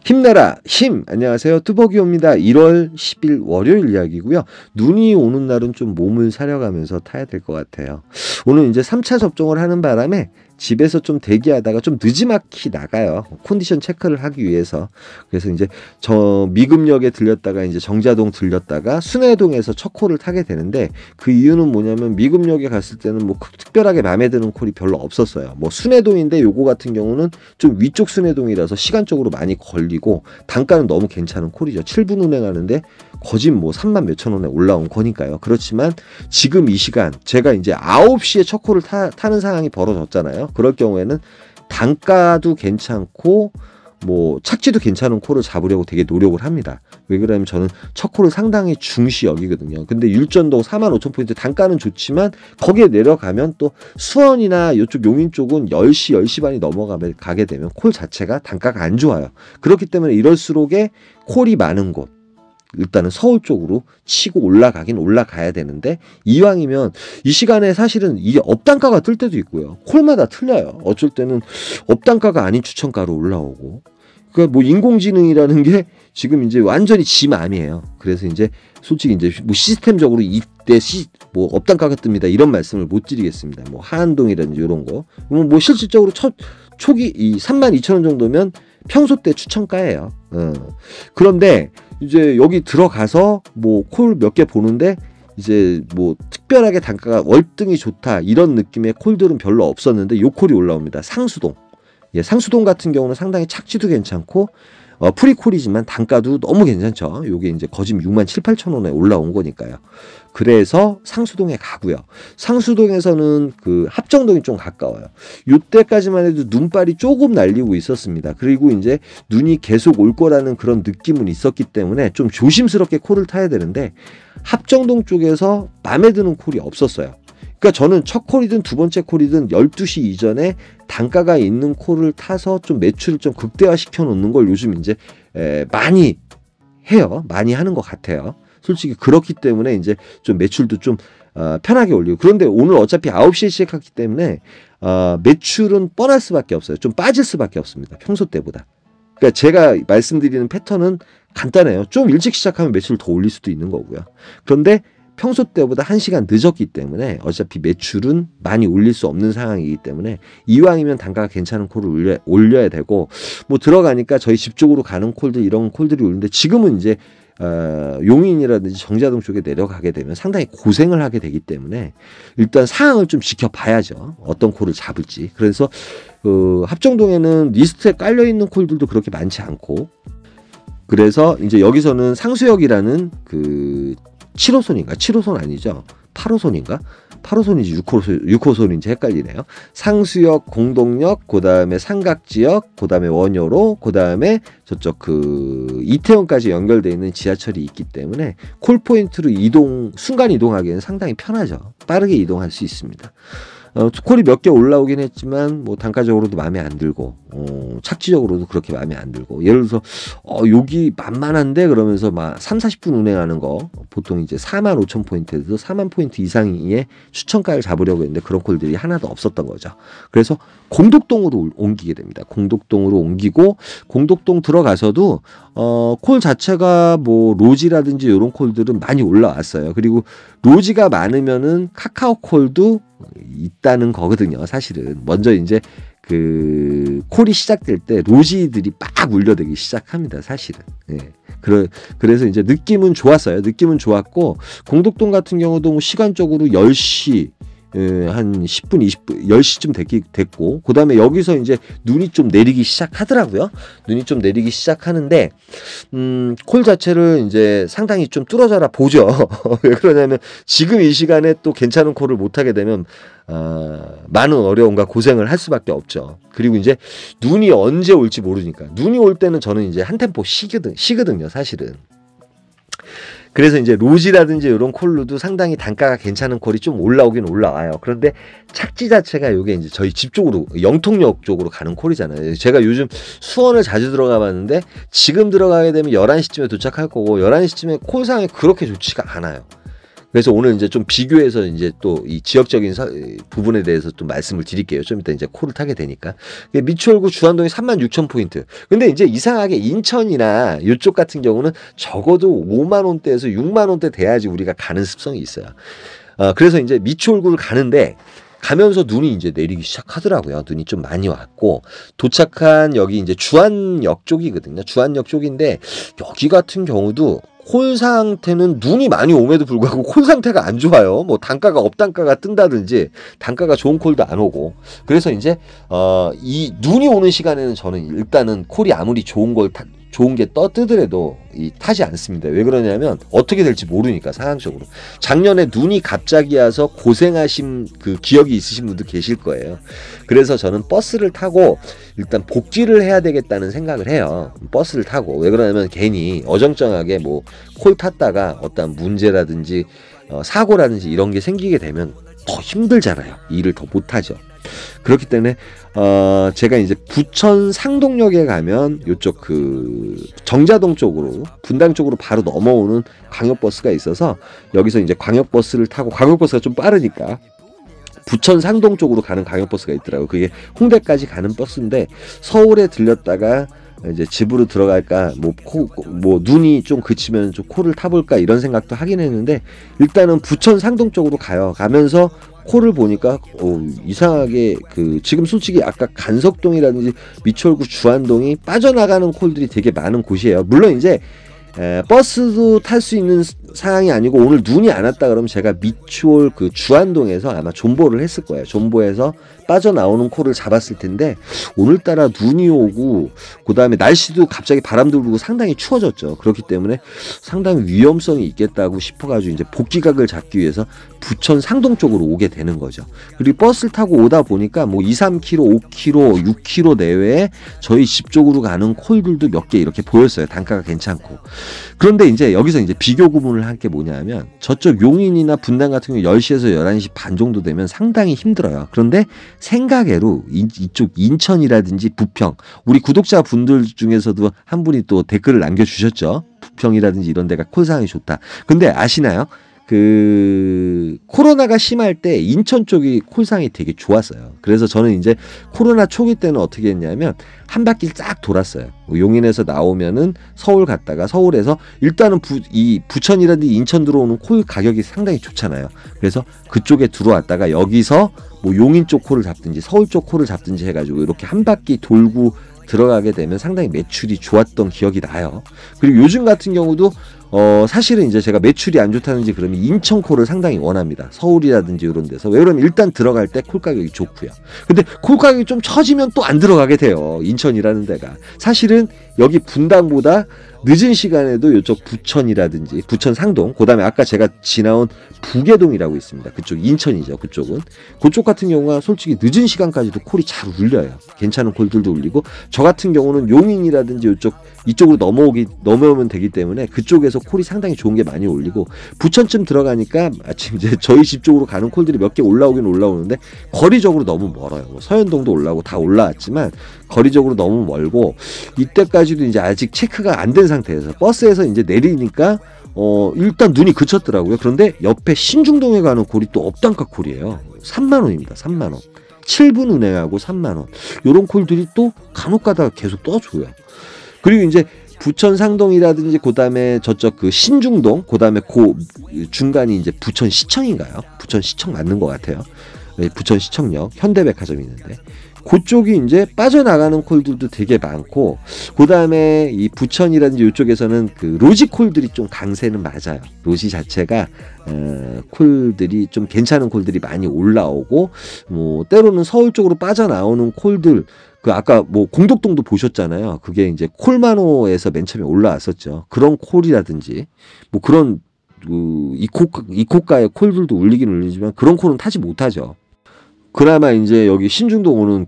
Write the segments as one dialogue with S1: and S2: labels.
S1: 힘내라 힘! 안녕하세요, 뚜벅이옵니다. 1월 10일 월요일 이야기고요. 눈이 오는 날은 좀 몸을 사려가면서 타야 될 것 같아요. 오늘 이제 3차 접종을 하는 바람에 집에서 좀 대기하다가 좀 느지막이 나가요. 컨디션 체크를 하기 위해서. 그래서 이제 저 미금역에 들렸다가 이제 정자동 들렸다가 순회동에서 첫 콜을 타게 되는데, 그 이유는 뭐냐면 미금역에 갔을 때는 뭐 특별하게 마음에 드는 콜이 별로 없었어요. 뭐 순회동인데 요거 같은 경우는 좀 위쪽 순회동이라서 시간적으로 많이 걸리고 단가는 너무 괜찮은 콜이죠. 7분 운행하는데 거짓 뭐 3만 몇천 원에 올라온 거니까요. 그렇지만 지금 이 시간 제가 이제 9시에 첫 콜을 타는 상황이 벌어졌잖아요. 그럴 경우에는 단가도 괜찮고 뭐 착지도 괜찮은 콜을 잡으려고 되게 노력을 합니다. 왜 그러냐면 저는 첫 콜을 상당히 중시 여기거든요. 근데 율전동 45,000포인트 단가는 좋지만 거기에 내려가면 또 수원이나 이쪽 용인 쪽은 10시, 10시 반이 넘어가게 되면 콜 자체가 단가가 안 좋아요. 그렇기 때문에 이럴수록에 콜이 많은 곳, 일단은 서울 쪽으로 치고 올라가긴 올라가야 되는데, 이왕이면 이 시간에 사실은 이게 업단가가 뜰 때도 있고요. 콜마다 틀려요. 어쩔 때는 업단가가 아닌 추천가로 올라오고. 그러니까 뭐 인공지능이라는 게 지금 이제 완전히 지 맘이에요. 그래서 이제 솔직히 이제 뭐 시스템적으로 이때 뭐 업단가가 뜹니다 이런 말씀을 못 드리겠습니다. 뭐 하안동이라든지 이런 거. 뭐 실질적으로 초기 이 32,000원 정도면 평소 때 추천가예요. 그런데 이제 여기 들어가서 뭐 콜 몇 개 보는데 이제 뭐 특별하게 단가가 월등히 좋다 이런 느낌의 콜들은 별로 없었는데 요 콜이 올라옵니다. 상수동. 예, 상수동 같은 경우는 상당히 착지도 괜찮고 프리콜이지만 단가도 너무 괜찮죠. 요게 이제 거짓 6만 7, 8천 원에 올라온 거니까요. 그래서 상수동에 가고요. 상수동에서는 그 합정동이 좀 가까워요. 요때까지만 해도 눈발이 조금 날리고 있었습니다. 그리고 이제 눈이 계속 올 거라는 그런 느낌은 있었기 때문에 좀 조심스럽게 콜을 타야 되는데 합정동 쪽에서 마음에 드는 콜이 없었어요. 그러니까 저는 첫 콜이든 두 번째 콜이든 12시 이전에 단가가 있는 콜을 타서 좀 매출을 좀 극대화 시켜 놓는 걸 요즘 이제 많이 해요. 많이 하는 것 같아요. 솔직히 그렇기 때문에 이제 좀 매출도 좀 편하게 올리고. 그런데 오늘 어차피 9시에 시작했기 때문에 매출은 뻔할 수밖에 없어요. 좀 빠질 수밖에 없습니다. 평소 때보다. 그러니까 제가 말씀드리는 패턴은 간단해요. 좀 일찍 시작하면 매출을 더 올릴 수도 있는 거고요. 그런데 평소 때보다 1시간 늦었기 때문에 어차피 매출은 많이 올릴 수 없는 상황이기 때문에 이왕이면 단가가 괜찮은 콜을 올려야 되고, 뭐 들어가니까 저희 집 쪽으로 가는 콜들 이런 콜들이 오는데 지금은 이제 용인이라든지 정자동 쪽에 내려가게 되면 상당히 고생을 하게 되기 때문에 일단 상황을 좀 지켜봐야죠. 어떤 콜을 잡을지. 그래서 합정동에는 리스트에 깔려있는 콜들도 그렇게 많지 않고, 그래서 이제 여기서는 상수역이라는 그 7호선인가? 7호선 아니죠? 8호선인가? 8호선인지 6호선인지 헷갈리네요. 상수역, 공동역, 그 다음에 삼각지역, 그 다음에 원효로, 그 다음에 저쪽 그 이태원까지 연결되어 있는 지하철이 있기 때문에 콜포인트로 순간 이동하기에는 상당히 편하죠. 빠르게 이동할 수 있습니다. 콜이 몇 개 올라오긴 했지만 뭐 단가적으로도 마음에 안 들고 착지적으로도 그렇게 마음에 안 들고, 예를 들어서 여기 만만한데 그러면서 막 3, 40분 운행하는 거 보통 이제 45,000포인트에도 4만 포인트 이상의 추천가를 잡으려고 했는데 그런 콜들이 하나도 없었던 거죠. 그래서 공덕동으로 옮기게 됩니다. 공덕동으로 옮기고, 공덕동 들어가서도 콜 자체가 뭐 로지라든지 이런 콜들은 많이 올라왔어요. 그리고 로지가 많으면은 카카오 콜도 있다는 거거든요. 사실은 먼저 이제 그 콜이 시작될 때 로지들이 막 울려대기 시작합니다. 사실은. 예. 그래서 이제 느낌은 좋았어요. 느낌은 좋았고, 공덕동 같은 경우도 뭐 시간적으로 10시 한 10분, 20분, 10시쯤 됐고, 그 다음에 여기서 이제 눈이 좀 내리기 시작하더라고요. 눈이 좀 내리기 시작하는데, 콜 자체를 이제 상당히 좀 뚫어져라 보죠. 왜 그러냐면, 지금 이 시간에 또 괜찮은 콜을 못하게 되면, 많은 어려움과 고생을 할 수밖에 없죠. 그리고 이제 눈이 언제 올지 모르니까. 눈이 올 때는 저는 이제 한 템포 쉬거든요, 사실은. 그래서 이제 로지라든지 이런 콜로도 상당히 단가가 괜찮은 콜이 좀 올라오긴 올라와요. 그런데 착지 자체가 이게 이제 저희 집 쪽으로, 영통역 쪽으로 가는 콜이잖아요. 제가 요즘 수원을 자주 들어가 봤는데 지금 들어가게 되면 11시쯤에 도착할 거고 11시쯤에 콜 상황이 그렇게 좋지가 않아요. 그래서 오늘 이제 좀 비교해서 이제 또 이 지역적인 부분에 대해서 좀 말씀을 드릴게요. 좀 이따 이제 코를 타게 되니까. 미추홀구 주안동이 36,000포인트. 근데 이제 이상하게 인천이나 이쪽 같은 경우는 적어도 5만 원대에서 6만 원대 돼야지 우리가 가는 습성이 있어요. 그래서 이제 미추홀구를 가는데 가면서 눈이 이제 내리기 시작하더라고요. 눈이 좀 많이 왔고 도착한 여기 이제 주안역 쪽이거든요. 주안역 쪽인데 여기 같은 경우도 콜 상태는 눈이 많이 옴에도 불구하고 콜 상태가 안 좋아요. 뭐 단가가 업단가가 뜬다든지 단가가 좋은 콜도 안 오고. 그래서 이제 이 눈이 오는 시간에는 저는 일단은 콜이 아무리 좋은 게 뜨더라도 타지 않습니다. 왜 그러냐면 어떻게 될지 모르니까 상황적으로. 작년에 눈이 갑자기 와서 고생하신 그 기억이 있으신 분도 계실 거예요. 그래서 저는 버스를 타고 일단 복귀를 해야 되겠다는 생각을 해요. 버스를 타고. 왜 그러냐면 괜히 어정쩡하게 뭐 콜 탔다가 어떤 문제라든지 사고라든지 이런 게 생기게 되면 더 힘들잖아요. 일을 더 못하죠. 그렇기 때문에 제가 이제 부천 상동역에 가면 요쪽 그 정자동 쪽으로 분당 쪽으로 바로 넘어오는 광역버스가 있어서 여기서 이제 광역버스를 타고 광역버스가 좀 빠르니까 부천 상동 쪽으로 가는 광역버스가 있더라고요. 그게 홍대까지 가는 버스인데 서울에 들렸다가 이제 집으로 들어갈까 뭐 눈이 좀 그치면 좀 코를 타볼까 이런 생각도 하긴 했는데 일단은 부천 상동 쪽으로 가면서 코를 보니까 이상하게 지금 솔직히 아까 간석동이라든지 미추홀구 주안동이 빠져나가는 콜들이 되게 많은 곳이에요. 물론 이제 버스도 탈 수 있는 상황이 아니고 오늘 눈이 안 왔다 그러면 제가 미추홀 그 주안동에서 아마 존보를 했을 거예요. 존보해서 빠져나오는 콜을 잡았을 텐데 오늘따라 눈이 오고 그 다음에 날씨도 갑자기 바람도 불고 상당히 추워졌죠. 그렇기 때문에 상당히 위험성이 있겠다고 싶어가지고 이제 복귀각을 잡기 위해서 부천 상동 쪽으로 오게 되는 거죠. 그리고 버스를 타고 오다 보니까 뭐 2, 3km, 5km, 6km 내외에 저희 집 쪽으로 가는 콜들도 몇 개 이렇게 보였어요. 단가가 괜찮고. 그런데 이제 여기서 이제 비교 구분을 한 게 뭐냐면 저쪽 용인이나 분당 같은 경우 10시에서 11시 반 정도 되면 상당히 힘들어요. 그런데 생각외로 이쪽 인천이라든지 부평, 우리 구독자분들 중에서도 한 분이 또 댓글을 남겨주셨죠. 부평이라든지 이런 데가 콜상이 좋다. 근데 아시나요? 코로나가 심할 때 인천 쪽이 콜상이 되게 좋았어요. 그래서 저는 이제 코로나 초기 때는 어떻게 했냐면 한 바퀴 쫙 돌았어요. 용인에서 나오면은 서울 갔다가 서울에서 일단은 부천이라든지 인천 들어오는 콜 가격이 상당히 좋잖아요. 그래서 그쪽에 들어왔다가 여기서 뭐 용인 쪽 콜을 잡든지 서울 쪽 콜을 잡든지 해가지고 이렇게 한 바퀴 돌고 들어가게 되면 상당히 매출이 좋았던 기억이 나요. 그리고 요즘 같은 경우도 사실은 이제 제가 매출이 안 좋다는지 그러면 인천콜을 상당히 원합니다. 서울이라든지 이런 데서. 왜 그러면 일단 들어갈 때 콜 가격이 좋고요. 근데 콜 가격이 좀 처지면 또 안 들어가게 돼요. 인천이라는 데가. 사실은 여기 분당보다 늦은 시간에도 이쪽 부천이라든지 부천 상동, 그 다음에 아까 제가 지나온 부계동이라고 있습니다. 그쪽 인천이죠. 그쪽은. 그쪽 같은 경우가 솔직히 늦은 시간까지도 콜이 잘 울려요. 괜찮은 콜들도 울리고 저 같은 경우는 용인이라든지 이쪽으로 넘어오면 되기 때문에 그쪽에서 콜이 상당히 좋은 게 많이 올리고 부천쯤 들어가니까 마침 이제 저희 집 쪽으로 가는 콜들이 몇 개 올라오긴 올라오는데 거리적으로 너무 멀어요. 뭐 서현동도 올라오고 다 올라왔지만 거리적으로 너무 멀고 이때까지도 이제 아직 체크가 안 된 상태에서 버스에서 이제 내리니까 일단 눈이 그쳤더라고요. 그런데 옆에 신중동에 가는 콜이 또 업단가 콜이에요. 3만 원입니다. 3만 원. 7분 운행하고 3만 원. 요런 콜들이 또 간혹 가다가 계속 떠줘요. 그리고 이제 부천 상동이라든지 그다음에 저쪽 신중동, 그다음에 중간이 이제 부천 시청인가요? 부천 시청 맞는 것 같아요. 네, 부천 시청역 현대백화점이 있는데 그쪽이 이제 빠져나가는 콜들도 되게 많고 그다음에 이 부천이라든지 이쪽에서는 로지 콜들이 좀 강세는 맞아요. 로지 자체가 콜들이 좀 괜찮은 콜들이 많이 올라오고 뭐 때로는 서울 쪽으로 빠져나오는 콜들 아까 뭐 공덕동도 보셨잖아요. 그게 이제 콜만호에서 맨 처음에 올라왔었죠. 그런 콜이라든지 뭐 그런 이코가의 콜들도 울리긴 울리지만 그런 콜은 타지 못하죠. 그나마 이제 여기 신중동 오는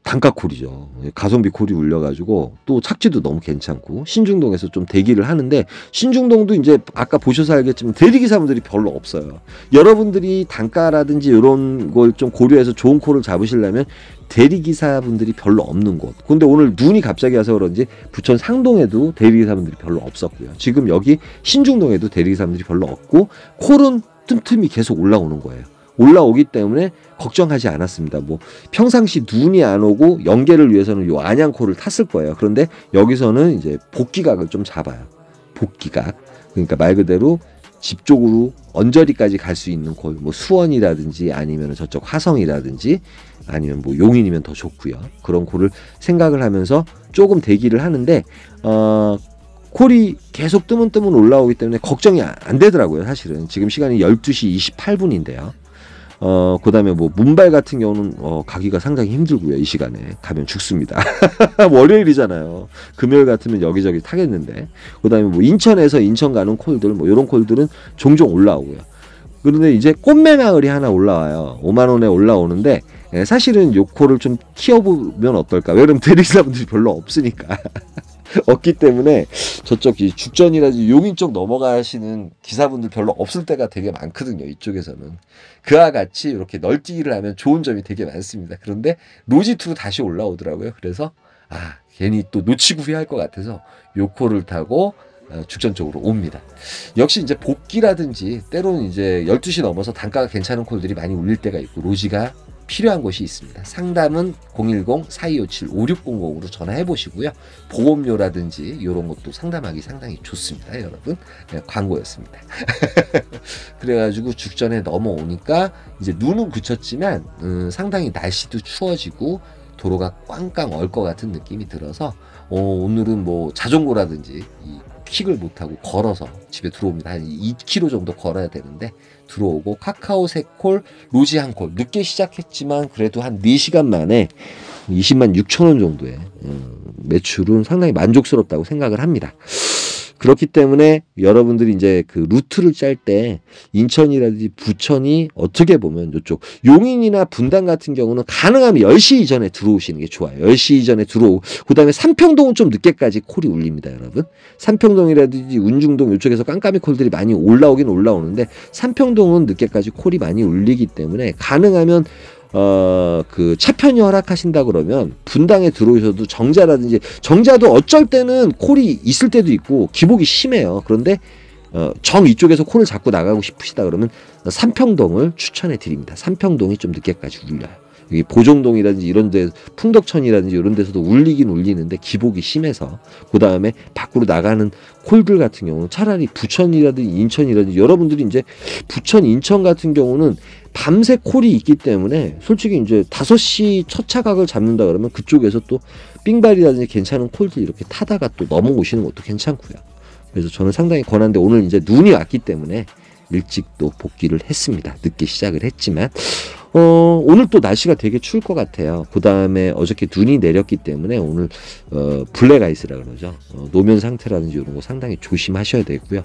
S1: 단가콜이죠. 가성비 콜이 울려가지고 또 착지도 너무 괜찮고 신중동에서 좀 대기를 하는데 신중동도 이제 아까 보셔서 알겠지만 대리기사분들이 별로 없어요. 여러분들이 단가라든지 이런 걸 좀 고려해서 좋은 콜을 잡으시려면 대리기사분들이 별로 없는 곳. 근데 오늘 눈이 갑자기 와서 그런지 부천 상동에도 대리기사분들이 별로 없었고요. 지금 여기 신중동에도 대리기사분들이 별로 없고 콜은 틈틈이 계속 올라오는 거예요. 올라오기 때문에 걱정하지 않았습니다. 뭐 평상시 눈이 안 오고 연계를 위해서는 요 안양콜을 탔을 거예요. 그런데 여기서는 이제 복귀각을 좀 잡아요. 복귀각. 그러니까 말 그대로 집 쪽으로 언저리까지 갈 수 있는 콜, 뭐 수원이라든지 아니면 저쪽 화성이라든지 아니면 뭐 용인이면 더 좋고요. 그런 콜을 생각을 하면서 조금 대기를 하는데 콜이 계속 뜨문뜨문 올라오기 때문에 걱정이 안 되더라고요. 사실은 지금 시간이 12시 28분인데요. 그 다음에 뭐 문발 같은 경우는 가기가 상당히 힘들고요. 이 시간에 가면 죽습니다. 월요일이잖아요. 금요일 같으면 여기저기 타겠는데. 그 다음에 뭐 인천에서 인천 가는 콜들 뭐 이런 콜들은 종종 올라오고요. 그런데 이제 꽃매마을이 하나 올라와요. 5만 원에 올라오는데 사실은 요 콜을 좀 키워보면 어떨까. 왜냐면 대리기사분들이 별로 없으니까. 없기 때문에 저쪽 죽전이라든지 용인 쪽 넘어가시는 기사분들 별로 없을 때가 되게 많거든요. 이쪽에서는. 그와 같이 이렇게 널뛰기를 하면 좋은 점이 되게 많습니다. 그런데 로지2로 다시 올라오더라고요. 그래서 괜히 또 놓치고 후회할 것 같아서 요 콜을 타고 죽전 쪽으로 옵니다. 역시 이제 복귀라든지 때로는 이제 12시 넘어서 단가가 괜찮은 콜들이 많이 울릴 때가 있고 로지가 필요한 곳이 있습니다. 상담은 010-4257-5600으로 전화해 보시고요. 보험료라든지 이런 것도 상담하기 상당히 좋습니다. 여러분. 광고였습니다. 그래가지고 죽전에 넘어오니까 이제 눈은 그쳤지만 상당히 날씨도 추워지고 도로가 꽝꽝 얼 것 같은 느낌이 들어서 오늘은 뭐 자전거라든지 킥을 못하고 걸어서 집에 들어옵니다. 한 2km 정도 걸어야 되는데 들어오고 카카오 3콜, 로지 1콜 늦게 시작했지만 그래도 한 4시간 만에 20만 6천 원 정도의 매출은 상당히 만족스럽다고 생각을 합니다. 그렇기 때문에 여러분들이 이제 그 루트를 짤 때 인천이라든지 부천이 어떻게 보면 이쪽 용인이나 분당 같은 경우는 가능하면 10시 이전에 들어오시는 게 좋아요. 10시 이전에 들어오고 그다음에 삼평동은 좀 늦게까지 콜이 울립니다, 여러분. 삼평동이라든지 운중동 이쪽에서 깜깜이 콜들이 많이 올라오긴 올라오는데 삼평동은 늦게까지 콜이 많이 울리기 때문에 가능하면 그 차편이 허락하신다 그러면 분당에 들어오셔도 정자라든지 정자도 어쩔 때는 콜이 있을 때도 있고 기복이 심해요. 그런데 정 이쪽에서 콜을 잡고 나가고 싶으시다 그러면 삼평동을 추천해 드립니다. 삼평동이 좀 늦게까지 울려요. 여기 보정동이라든지 이런 데 풍덕천이라든지 이런 데서도 울리긴 울리는데 기복이 심해서 그 다음에 밖으로 나가는 콜들 같은 경우는 차라리 부천이라든지 인천이라든지 여러분들이 이제 부천 인천 같은 경우는 밤새 콜이 있기 때문에 솔직히 이제 5시 첫 차각을 잡는다 그러면 그쪽에서 또 삥발이라든지 괜찮은 콜들 이렇게 타다가 또 넘어오시는 것도 괜찮고요. 그래서 저는 상당히 권한데 오늘 이제 눈이 왔기 때문에 일찍 또 복귀를 했습니다. 늦게 시작을 했지만 오늘 또 날씨가 되게 추울 것 같아요. 그 다음에 어저께 눈이 내렸기 때문에 오늘 블랙아이스라 그러죠. 노면 상태라든지 이런 거 상당히 조심하셔야 되고요.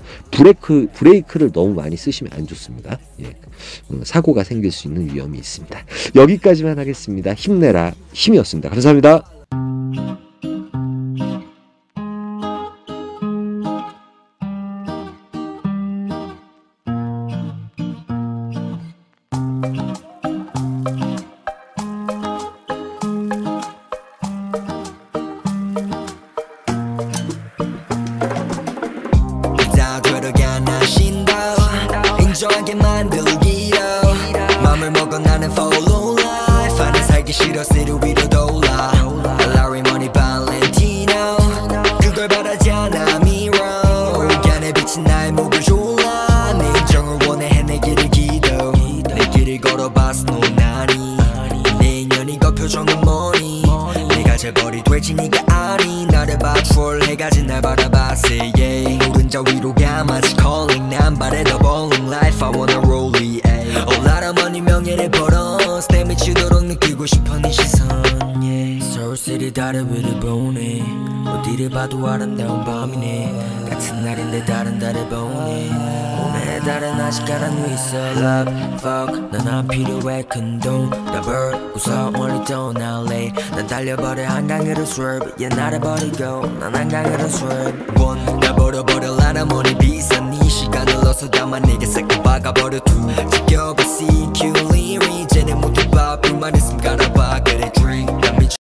S1: 브레이크를 너무 많이 쓰시면 안 좋습니다. 예. 사고가 생길 수 있는 위험이 있습니다. 여기까지만 하겠습니다. 힘내라 힘이었습니다. 감사합니다.
S2: 인정하게 만들기로 맘을 먹어 나는 follow life 하는 살기 싫어 city 위로 돌아 Larry Money Valentino 그걸 바라지 않아 mirror 안에 비친 나의 목을 졸라 내 인정을 원해 해내기를 기도 내 길을 걸어봤어 노나니 내 인연이 그 표정은 뭐니 내가 재벌이 될지 네가 아니 나를 봐 트롤해가지 날 바라봤어 yeah 노른자 위로 가마치 calling 난 바래 더 bowling life I wanna roll it 올라라 money 명예를 벌어 내 미치도록 느끼고 싶어 네 시선 yeah 서울시리 다리 위를 보네 어디를 이리 봐도 아름다운 밤이네 같은 날인데 다른 달을 보니 오늘 달은 아직 가라앉아 있어 Love, fuck 난 안 필요해 큰돈 더블 웃어 멀리 떠날래 난 달려버려 한강으로 swerve 얘 나를 버리고 난 한강으로 swerve 날 버려버려라 머리 비싼 네 시간을 넣어서 담아 내게 싹다 박아버려 두 지겨워 CQ 리리 이제는 못해봐 불만 있음 갈아봐